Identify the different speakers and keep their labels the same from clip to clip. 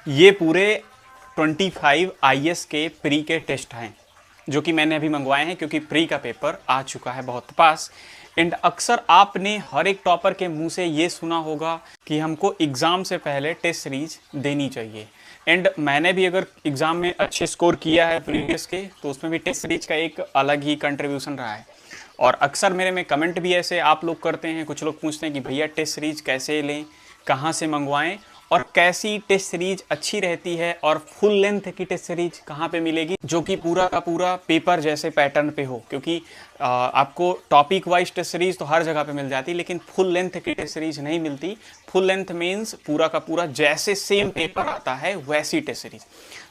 Speaker 1: ये पूरे 25 आईएएस के प्री के टेस्ट हैं जो कि मैंने अभी मंगवाए हैं, क्योंकि प्री का पेपर आ चुका है बहुत पास। एंड अक्सर आपने हर एक टॉपर के मुंह से ये सुना होगा कि हमको एग्ज़ाम से पहले टेस्ट सीरीज देनी चाहिए। एंड मैंने भी अगर एग्ज़ाम में अच्छे स्कोर किया है प्रीवियस के, तो उसमें भी टेस्ट सीरीज का एक अलग ही कंट्रीब्यूशन रहा है। और अक्सर मेरे में कमेंट भी ऐसे आप लोग करते हैं, कुछ लोग पूछते हैं कि भैया टेस्ट सीरीज कैसे लें, कहाँ से मंगवाएं, और कैसी टेस्ट सीरीज अच्छी रहती है, और फुल लेंथ की टेस्ट सीरीज कहाँ पे मिलेगी जो कि पूरा का पूरा पेपर जैसे पैटर्न पे हो। क्योंकि आपको टॉपिक वाइज टेस्ट सीरीज तो हर जगह पे मिल जाती है, लेकिन फुल लेंथ की टेस्ट सीरीज नहीं मिलती। फुल लेंथ मीन्स पूरा का पूरा जैसे सेम पेपर आता है वैसी टेस्ट सीरीज।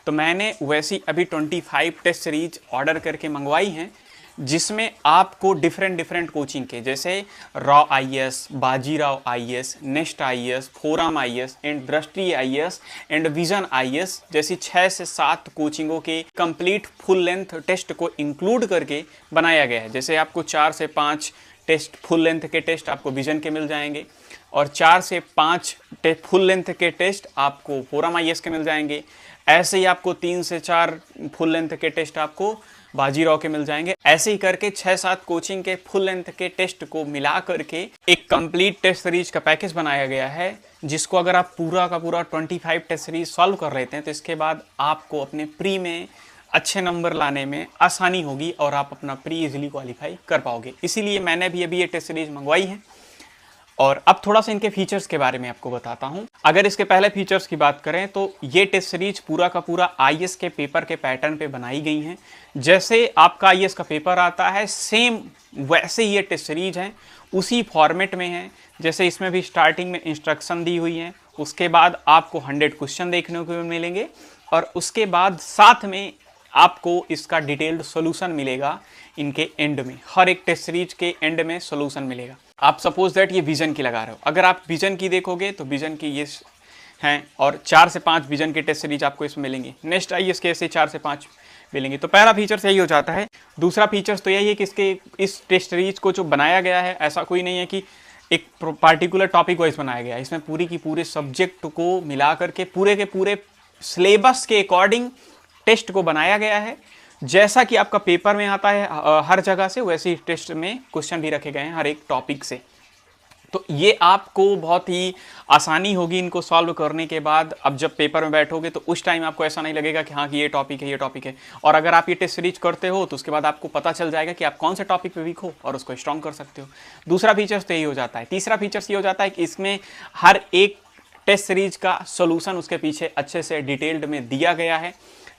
Speaker 1: तो मैंने वैसी अभी 25 टेस्ट सीरीज ऑर्डर करके मंगवाई हैं, जिसमें आपको डिफरेंट कोचिंग के, जैसे raw IAS, Bajirao IAS, nest IAS, forum IAS and दृष्टि आईएएस एंड विजन आईएएस जैसी 6 से 7 कोचिंगों के कंप्लीट फुल लेंथ टेस्ट को इंक्लूड करके बनाया गया है। जैसे आपको 4 से 5 टेस्ट फुल लेंथ के टेस्ट आपको विजन के मिल जाएंगे, और 4 से 5 फुल लेंथ के टेस्ट आपको फोरम आईएएस के मिल जाएंगे। ऐसे ही आपको 3 से 4 फुल लेंथ के टेस्ट आपको बाजीराव के मिल जाएंगे। ऐसे ही करके 6-7 कोचिंग के फुल लेंथ के टेस्ट को मिला करके एक कंप्लीट टेस्ट सीरीज का पैकेज बनाया गया है, जिसको अगर आप पूरा का पूरा 25 टेस्ट सीरीज सॉल्व कर लेते हैं तो इसके बाद आपको अपने प्री में अच्छे नंबर लाने में आसानी होगी और आप अपना प्री इजीली क्वालिफाई कर पाओगे। इसीलिए मैंने भी अभी ये टेस्ट सीरीज मंगवाई है। और अब थोड़ा सा इनके फीचर्स के बारे में आपको बताता हूं। अगर इसके पहले फीचर्स की बात करें तो ये टेस्ट सीरीज पूरा का पूरा आईएएस के पेपर के पैटर्न पे बनाई गई हैं। जैसे आपका आईएएस का पेपर आता है सेम वैसे ही ये टेस्ट सीरीज हैं, उसी फॉर्मेट में है। जैसे इसमें भी स्टार्टिंग में इंस्ट्रक्शन दी हुई है, उसके बाद आपको 100 क्वेश्चन देखने को मिलेंगे, और उसके बाद साथ में आपको इसका डिटेल्ड सोल्यूशन मिलेगा। इनके एंड में हर एक टेस्ट सीरीज के एंड में सोल्यूशन मिलेगा। आप सपोज दैट ये विजन की लगा रहे हो, अगर आप विजन की देखोगे तो विजन की ये हैं, और 4 से 5 विजन के टेस्ट सीरीज आपको इसमें मिलेंगे। नेक्स्ट आईएएस के ऐसे 4 से 5 मिलेंगे। तो पहला फीचर यही हो जाता है। दूसरा फीचर तो यही है कि इसके इस टेस्ट सीरीज को जो बनाया गया है, ऐसा कोई नहीं है कि एक पार्टिकुलर टॉपिक वाइज बनाया गया है। इसमें पूरी की पूरे सब्जेक्ट को मिला करके पूरे के पूरे सिलेबस के अकॉर्डिंग टेस्ट को बनाया गया है। जैसा कि आपका पेपर में आता है हर जगह से, वैसे ही टेस्ट में क्वेश्चन भी रखे गए हैं हर एक टॉपिक से। तो ये आपको बहुत ही आसानी होगी इनको सॉल्व करने के बाद। अब जब पेपर में बैठोगे तो उस टाइम आपको ऐसा नहीं लगेगा कि हाँ कि ये टॉपिक है, ये टॉपिक है। और अगर आप ये टेस्ट सीरीज करते हो तो उसके बाद आपको पता चल जाएगा कि आप कौन से टॉपिक पे वीक हो और उसको स्ट्रॉन्ग कर सकते हो। दूसरा फीचर्स तो यही हो जाता है। तीसरा फीचर्स ये हो जाता है कि इसमें हर एक टेस्ट सीरीज का सोल्यूशन उसके पीछे अच्छे से डिटेल्ड में दिया गया है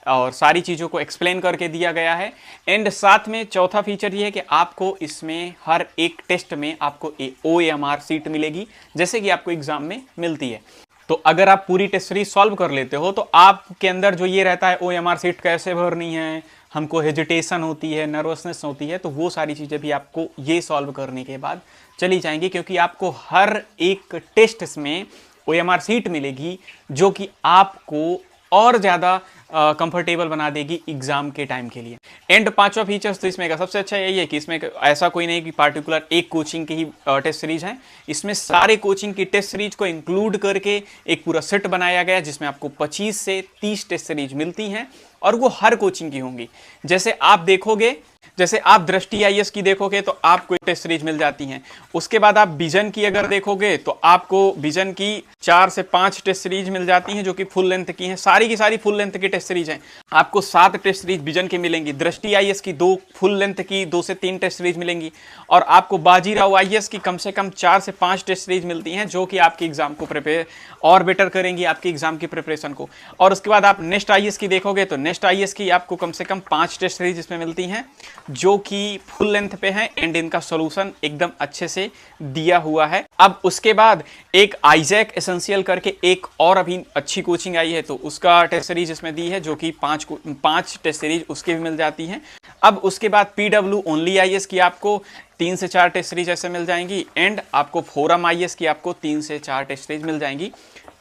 Speaker 1: और सारी चीज़ों को एक्सप्लेन करके दिया गया है। एंड साथ में चौथा फीचर ये है कि आपको इसमें हर एक टेस्ट में आपको OMR सीट मिलेगी, जैसे कि आपको एग्जाम में मिलती है। तो अगर आप पूरी टेस्ट सीरीज सॉल्व कर लेते हो तो आपके अंदर जो ये रहता है OMR सीट कैसे भरनी है, हमको हेजिटेशन होती है, नर्वसनेस होती है, तो वो सारी चीज़ें भी आपको ये सॉल्व करने के बाद चली जाएंगी, क्योंकि आपको हर एक टेस्ट में OMR सीट मिलेगी जो कि आपको और ज़्यादा कंफर्टेबल बना देगी एग्जाम के टाइम के लिए। एंड पांचवा फीचर्स तो इसमें का सबसे अच्छा यही है कि इसमें ऐसा कोई नहीं कि पार्टिकुलर एक कोचिंग की ही टेस्ट सीरीज है। इसमें सारे कोचिंग की टेस्ट सीरीज को इंक्लूड करके एक पूरा सेट बनाया गया है, जिसमें आपको 25 से 30 टेस्ट सीरीज मिलती हैं, और वो हर कोचिंग की होंगी। जैसे आप देखोगे, जैसे आप दृष्टि आईएएस की देखोगे तो आपको टेस्ट सीरीज मिल जाती हैं। उसके बाद आप विजन की अगर देखोगे तो आपको विजन की 4 से 5 टेस्ट सीरीज मिल जाती हैं जो कि फुल लेंथ की हैं। सारी की सारी फुल लेंथ की टेस्ट सीरीज हैं। आपको 7 टेस्ट सीरीज विजन की मिलेंगी। दृष्टि आईएएस की 2 फुल लेंथ की 2 से 3 टेस्ट सीरीज मिलेंगी, और आपको बाजीराव आईएएस की कम से कम 4 से 5 टेस्ट सीरीज मिलती हैं, जो कि आपके एग्जाम को प्रिपेयर और बेटर करेंगी, आपके एग्जाम की प्रिपरेशन को। और उसके बाद आप नेक्स्ट आईएएस की देखोगे तो नेक्स्ट आईएएस की आपको कम से कम 5 टेस्ट सीरीज इसमें मिलती हैं, जो कि फुल लेंथ पे है, एंड इनका सॉल्यूशन एकदम अच्छे से दिया हुआ है। अब उसके बाद एक आइजैक एसेंशियल करके एक और अभी अच्छी कोचिंग आई है, तो उसका टेस्ट सीरीज इसमें दी है, जो कि 5 टेस्ट सीरीज उसके भी मिल जाती हैं। अब उसके बाद PW ओनली आईएएस की आपको 3 से 4 टेस्ट सीरीज ऐसे मिल जाएंगी, एंड आपको फोरम आईएएस की आपको 3 से 4 टेस्ट सीरीज मिल जाएंगी।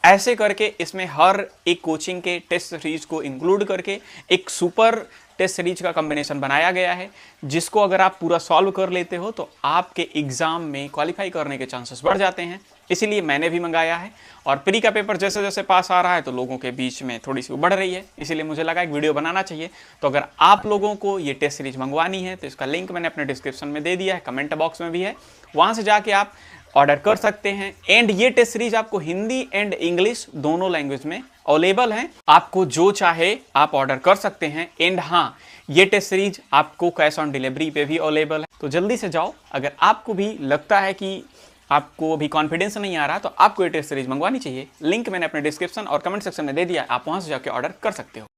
Speaker 1: ऐसे करके इसमें हर एक कोचिंग के टेस्ट सीरीज को इंक्लूड करके एक सुपर टेस्ट सीरीज का कॉम्बिनेशन बनाया गया है, जिसको अगर आप पूरा सॉल्व कर लेते हो तो आपके एग्जाम में क्वालिफाई करने के चांसेस बढ़ जाते हैं। इसीलिए मैंने भी मंगाया है। और प्री का पेपर जैसे जैसे पास आ रहा है तो लोगों के बीच में थोड़ी सी बढ़ रही है, इसीलिए मुझे लगा एक वीडियो बनाना चाहिए। तो अगर आप लोगों को ये टेस्ट सीरीज मंगवानी है तो इसका लिंक मैंने अपने डिस्क्रिप्शन में दे दिया है, कमेंट बॉक्स में भी है, वहां से जाके आप ऑर्डर कर सकते हैं। एंड ये टेस्ट सीरीज आपको हिंदी एंड इंग्लिश दोनों लैंग्वेज में अवेलेबल है, आपको जो चाहे आप ऑर्डर कर सकते हैं। एंड हाँ, ये टेस्ट सीरीज आपको कैश ऑन डिलीवरी पे भी अवेलेबल है, तो जल्दी से जाओ। अगर आपको भी लगता है कि आपको अभी कॉन्फिडेंस नहीं आ रहा तो आपको ये टेस्ट सीरीज मंगवानी चाहिए। लिंक मैंने अपने डिस्क्रिप्शन और कमेंट सेक्शन में दे दिया है, आप वहां से जाके ऑर्डर कर सकते हो।